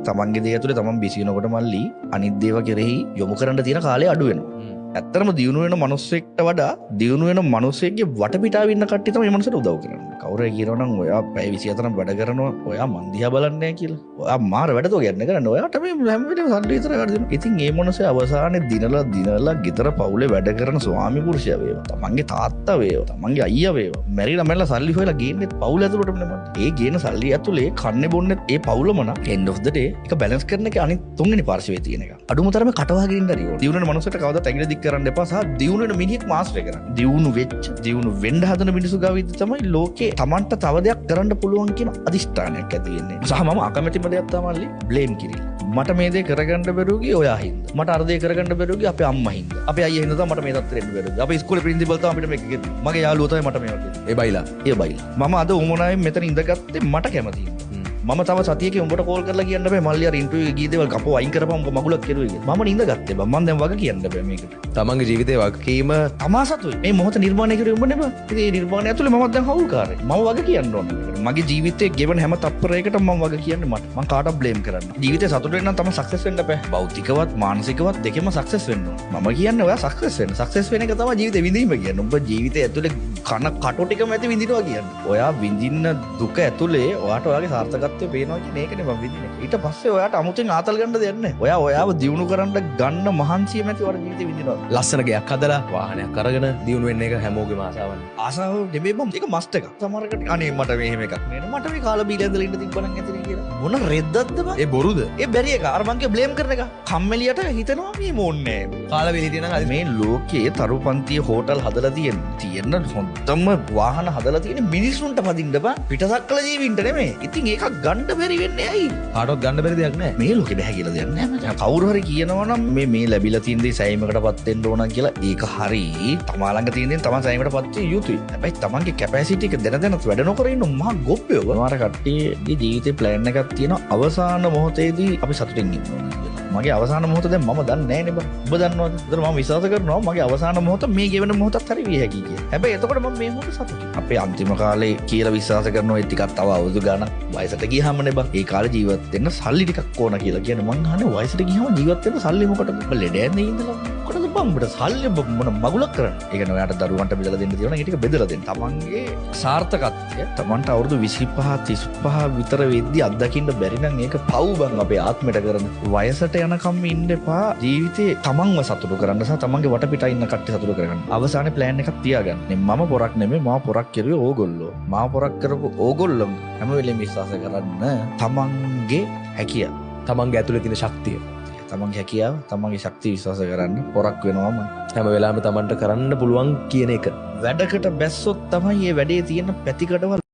තමන්ගේ දේ ඇතුලේ තමන් බිසි වෙනකොට මල්ලි අනිත් දේව කෙරෙහි යොමු කරන්න තියෙන කාලය අඩු වෙනවා. ඇත්තටම දියුණු වෙන මිනිස්සෙක්ට වඩා දියුණු වෙන මිනිස්සෙක්ගේ වටපිටාවේ ඉන්න කට්ටිය තමයි මේ මිනිස්සුන්ට උදව් කරන්නේ. කවුරු කියනවනම් ඔයා පැය 24ක් වැඩ කරනවා ඔයා මන් දිහා බලන්නේ නැහැ කියලා. ඔයා මාර වැඩ තෝ කියන්නේ කරන්නේ. ඔයාට මේ හැම වෙලේම සල්ලි විතර වැඩ දෙනවා. ඉතින් මේ මිනිස්සේ අවසානයේ දිනලා ගෙදර පවුලේ වැඩ කරන ස්වාමි පුරුෂයා වේවා. තමන්ගේ තාත්තා වේවා. තමන්ගේ අයියා වේවා. මැරිලා මැරලා සල්ලි හොයලා ගේන්නේ පවුල ඇතුළටම නෙමෙයි. ඒ ගේන සල්ලි ඇතුලේ කන්නේ බොන්නේ ඒ පවුලම නම් end of the day එක බැලන්ස් කරන එක අනිත් තුන්වෙනි පාර්ශවයේ තියෙන එක. අඩුම තරමේ කටවහගෙන ඉන්න හරි ඕන. දියුණු වෙන මනුස්සයට කවදාවත් ඇඟිලි දික් කරන්න එපා සහ දියුණු වෙන මිනිහෙක් මාස්ටර් කරන්න. දියුණු වෙන්න හදන මිනිස්සු ගාව ඉඳි තමයි ලෝකේ Tamanට තව දෙයක් කරන්න පුළුවන් කියන අදිෂ්ඨානයක් ඇති වෙන්නේ. සහ මම අකමැතිම දෙයක් තමයි බ්ලේම් කිරීම. මට මේ දේ කරගන්න බැරුව ගියේ ඔයා හින්දා. මට අර දේ කරගන්න බැරුව ගියේ අපේ අම්මා හින්දා. අපේ අයියා හින්දා තමයි මට මේ තත්ත්වෙට එන්න බැරුව ගියේ. අපේ ඉස්කෝලේ ප්‍රින්සිපල් තමයි අපිට මේක කිව්වේ. මගේ යාළුවෝ තමයි මට මේවා කිව්වේ. ඒ බයිලා. මම අද උමනාවෙන් මෙතන ඉඳගත්තේ මට කැමතියි. මම තව සතියක උඹට කෝල් කරලා කියන්න බෑ මල්ලි අර ඉන්ටර්වියු ගිය දේවල් කපෝ අයින් කරපම් උඹ මගුලක් කෙරුවේ කියලා. මම නින්ද ගත්තේ බං. මම දැන් වග කියන්න බෑ මේකට. තමන්ගේ ජීවිතේ වගකීම තමා සතුයි. මේ මොහොත නිර්මාණය කරුවේ උඹ නෙමෙයි. ඉතින් මේ නිර්මාණය ඇතුලේ මමත් දැන් හවුල්කාරයෙක්. මම වග කියන්න ඕන. මගේ ජීවිතේ ගෙවන හැම තප්පරයකටම මම වග කියන්නේ මට. මම කාටවත් බ්ලේම් කරන්න. ජීවිතේ සතුට වෙන්න නම් තමයි සක්සස් වෙන්න බෑ. භෞතිකවත් මානසිකවත් දෙකෙම සක්සස් වෙන්න ඕන. මම කියන්නේ ඔයා සක්සස් වෙන්න. සක්සස් වෙන එක තමයි ජීවිතේ විඳීම කියන්නේ. උඹ ජීවිතේ ඇතුලේ කන කටෝ ටිකම ඇති විඳිනවා කියන්නේ. ඔයා විඳින්න දුක ඇතුලේ ඔයාට ඔයාගේ සාර්ථකත්වය පේනවා කියන්නේ ඒකනේ මම විඳින්නේ. ඊට පස්සේ ඔයාට අමුතෙන් ආතල් ගන්න දෙයක් නැහැ. ඔයාව දියුණු කරන්න ගන්න මහන්සිය මැති ඔයාලා ජීවිතේ විඳිනවා. ලස්සන ගයක් හදලා වාහනයක් අරගෙන දියුණු වෙන්න එක හැමෝගේම ආසාවන්නේ. ආසාව නෙමෙයි බම්. ඒක මස්ට් එකක්. සමහරකට අනේ මට මෙහෙම එකක් නේද. මට මේ කාලා බීලා ඉඳලා ඉන්න තිබ්බනම් ඇතිනේ කියලා. මොන රෙද්දක්ද බං? ඒ බොරුද? ඒ බැරි එක. අර මංගේ බ්ලේම් කරන එක. කම්මැලියට හිතනවා මේ මොන්නේ නැහැ. කාලා වෙලිටිය නම් මේ ලෝකයේ තරුපන්තිය හෝටල් හදලා තියෙන හොඳම වාහන හදලා තියෙන මිනිස්සුන්ට පදින්න බං. පිටසක්කල ජීවින්ට නෙමෙයි. ඉතින් ඒකක් ගන්න බැරි වෙන්නේ ඇයි? කාටවත් ගන්න බැරි දෙයක් නෑ. මේ ලෝකෙ බෑ කියලා දෙයක් නෑ මචං. කවුරු හරි කියනවා නම් මේ ලැබිලා තියෙන දේ සෑයීමකටපත් වෙන්න ඕන කියලා ඒක හරි. තමා ළඟ තියෙන දේ තමන් සෑයීමකටපත් වෙ යුතුයි. හැබැයි තමන්ගේ කැපැසිටි එක දැනට වැඩ නොකර ඉන්න මහා ගොබ්බයෝ. සමහර කට්ටියගේ ජීවිතේ ප්ලෑන් එකක් තියෙනවා අවසාන මොහොතේදී අපි සතුටින් ඉන්න ඕන කියලා. මගේ අවසාන මොහොත දැන් මම දන්නේ නැහැ නේ බං. ඔබ දන්නවද? ඒතර මම විශ්වාස කරනවා මගේ අවසාන මොහොත මේ ගෙවෙන මොහොතත් හරි විය හැකියි කියලා. හැබැයි එතකොට මම මේ මොහොත සතුටුයි. අපේ අන්තිම කාලේ කියලා විශ්වාස කරනවා ඒ ටිකක් තව අවුරුදු ගාණක් වයසට ගියාම නේ බං. ඒ කාලේ ජීවත් වෙන්න සල්ලි ටිකක් ඕන කියලා කියන්නේ මං අහන්නේ වයසට ගියාම ජීවත් වෙන්න සල්ලි මොකටද? ඔබ ලෙඩ ඇඳේ ඉඳලා මොකටද බං උඹට සල්ලි මොන මගුලක් කරන්නේ? ඒ කියන්නේ ඔයාට දරුවන්ට බෙදලා දෙන්න තියෙනවා ඒ ටික බෙදලා දෙන්න. තමන්ගේ සාර්ථකත්වය තමන්ට අවුරුදු 25 35 විතර වෙද්දි අත්දකින්න බැරි නම් ඒක පව් බං අපේ ආත්මයට කරන. වයසට යනකම් ඉන්න එපා. ජීවිතේ තමන්ව සතුටු කරන්න සහ තමන්ගේ වටපිටා ඉන්න කට්ටිය සතුටු කරගන්න. අවසානයේ ප්ලෑන් එකක් තියාගන්න. මම පොරක් නෙමෙයි මාව පොරක් කරුවේ ඕගොල්ලෝ. මාව පොරක් කරපු ඕගොල්ලෝ හැම වෙලෙම විශ්වාස කරන්න තමන්ගේ හැකියාව. තමන්ගේ ඇතුලේ තියෙන ශක්තිය. තමන්ගේ හැකියාව තමන්ගේ ශක්තිය විශ්වාස කරන්න පොරක් වෙනවම හැම වෙලාවෙම තමන්ට කරන්න පුළුවන් කියන එක. වැඩකට බැස්සොත් තමයි මේ වැඩේ තියෙන පැතිකඩවල්